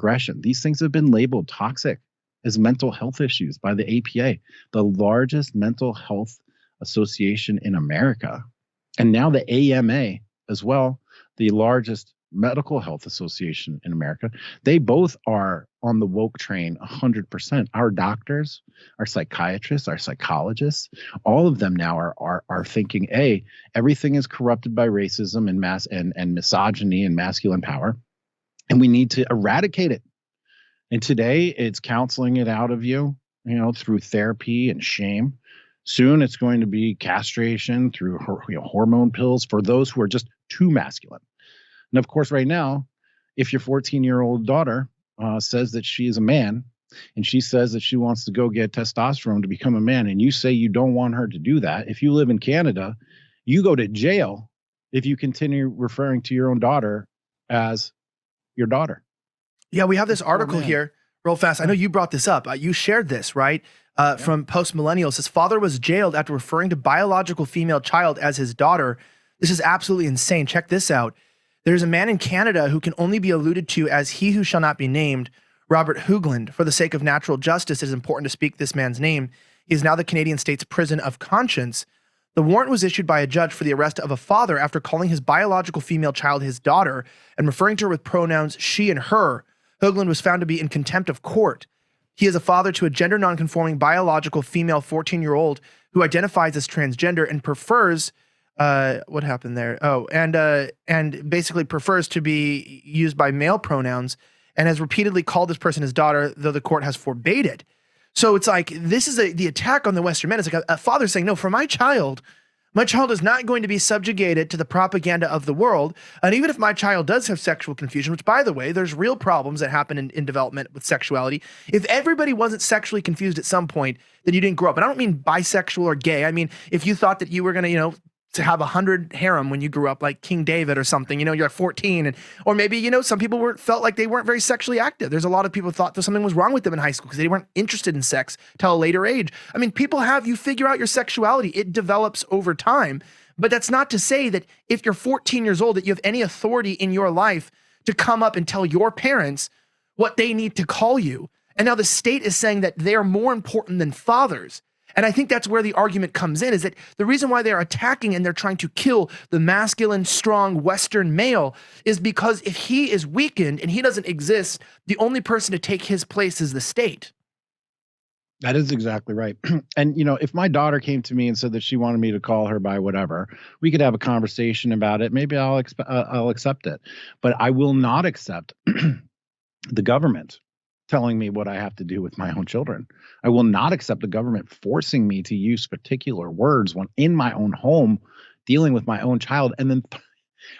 aggression. These things have been labeled toxic as mental health issues by the APA, the largest mental health association in America. And now the AMA as well, the largest medical health association in America. They both are on the woke train 100%. Our doctors, our psychiatrists, our psychologists, all of them now are thinking, everything is corrupted by racism and misogyny and masculine power, and we need to eradicate it. And today it's counseling it out of you, through therapy and shame. Soon it's going to be castration through hormone pills for those who are just too masculine. And of course, right now, if your 14-year-old daughter says that she is a man and she says that she wants to go get testosterone to become a man, and you say you don't want her to do that, if you live in Canada, you go to jail if you continue referring to your own daughter as your daughter. Yeah, we have this article here real fast. I know you brought this up. You shared this, right? From Post Millennials. His father was jailed after referring to biological female child as his daughter. This is absolutely insane. Check this out. There's a man in Canada who can only be alluded to as he who shall not be named, Robert Hoogland. For the sake of natural justice, it is important to speak this man's name. He is now the Canadian state's prison of conscience. The warrant was issued by a judge for the arrest of a father after calling his biological female child his daughter and referring to her with pronouns she and her. Hoogland was found to be in contempt of court. He is a father to a gender nonconforming biological female 14-year-old who identifies as transgender and prefers what happened there? And basically prefers to be used by male pronouns and has repeatedly called this person his daughter, though the court has forbade it. So it's like, this is the attack on the Western man. It's like a father saying, no, for my child is not going to be subjugated to the propaganda of the world. And even if my child does have sexual confusion, which, by the way, there's real problems that happen in development with sexuality. If everybody wasn't sexually confused at some point, then you didn't grow up. And I don't mean bisexual or gay. I mean, if you thought that you were going to, to have 100 harem when you grew up, like King David or something, you're 14, or maybe, some people felt like they weren't very sexually active. There's a lot of people who thought that something was wrong with them in high school because they weren't interested in sex till a later age. I mean, you figure out your sexuality. It develops over time, but that's not to say that if you're 14 years old, that you have any authority in your life to come up and tell your parents what they need to call you. And now the state is saying that they are more important than fathers. And I think that's where the argument comes in, is that the reason why they're attacking and they're trying to kill the masculine, strong Western male is because if he is weakened and he doesn't exist, the only person to take his place is the state. That is exactly right. And, if my daughter came to me and said that she wanted me to call her by whatever, we could have a conversation about it. Maybe I'll accept it. But I will not accept the government telling me what I have to do with my own children. I will not accept the government forcing me to use particular words when in my own home dealing with my own child. And then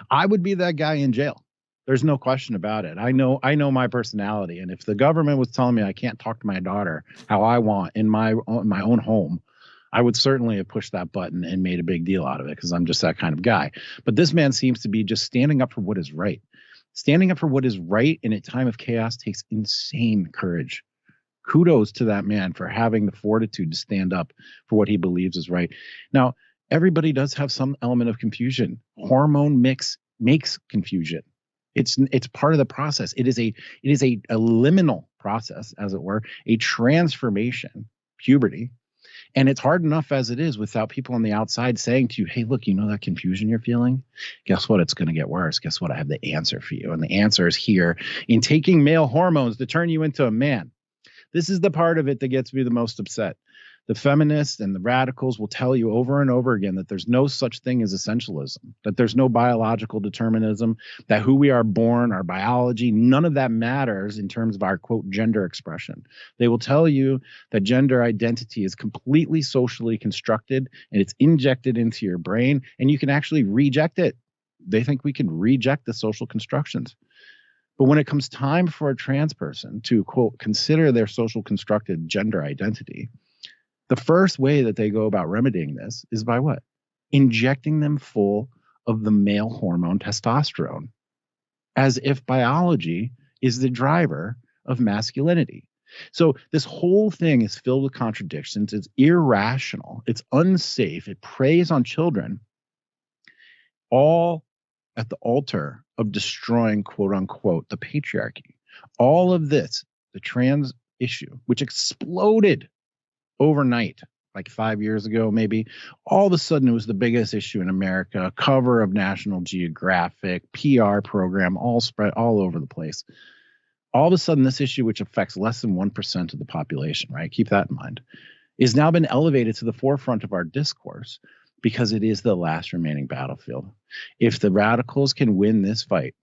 I would be that guy in jail. There's no question about it. I know my personality. And if the government was telling me I can't talk to my daughter how I want in my own home, I would certainly have pushed that button and made a big deal out of it because I'm just that kind of guy. But this man seems to be just standing up for what is right. Standing up for what is right in a time of chaos takes insane courage. Kudos to that man for having the fortitude to stand up for what he believes is right. Now, everybody does have some element of confusion. Hormone mix makes confusion. It's part of the process. It is a liminal process, as it were, a transformation, puberty. And it's hard enough as it is without people on the outside saying to you, hey, look, that confusion you're feeling? Guess what? It's going to get worse. Guess what? I have the answer for you. And the answer is here in taking male hormones to turn you into a man. This is the part of it that gets me the most upset. The feminists and the radicals will tell you over and over again that there's no such thing as essentialism, that there's no biological determinism, that who we are born, our biology, none of that matters in terms of our, quote, gender expression. They will tell you that gender identity is completely socially constructed and it's injected into your brain and you can actually reject it. They think we can reject the social constructions. But when it comes time for a trans person to, quote, consider their social constructed gender identity, the first way that they go about remedying this is by what? Injecting them full of the male hormone testosterone, as if biology is the driver of masculinity. So this whole thing is filled with contradictions. It's irrational. It's unsafe. It preys on children, all at the altar of destroying, quote unquote, the patriarchy, All of this, the trans issue, which exploded overnight, like 5 years ago, maybe, all of a sudden it was the biggest issue in America, cover of National Geographic, PR program, all spread all over the place. All of a sudden, this issue, which affects less than 1% of the population, right? Keep that in mind, is now been elevated to the forefront of our discourse because it is the last remaining battlefield. If the radicals can win this fight,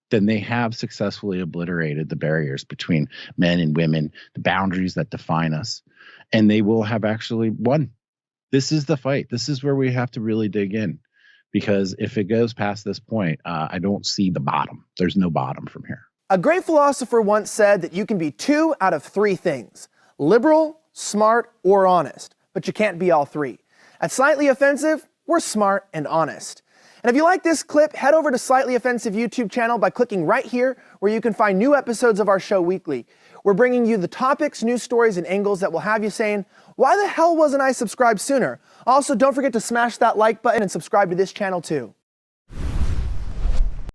then they have successfully obliterated the barriers between men and women, the boundaries that define us, and they will have actually won. This is the fight. This is where we have to really dig in, because if it goes past this point, I don't see the bottom. There's no bottom from here. A great philosopher once said that you can be 2 out of 3 things: liberal, smart, or honest, but you can't be all 3. At Slightly Offensive, we're smart and honest. And if you like this clip, head over to Slightly Offensive YouTube channel by clicking right here, where you can find new episodes of our show weekly. We're bringing you the topics, news stories, and angles that will have you saying, why the hell wasn't I subscribed sooner? Also, don't forget to smash that like button and subscribe to this channel too.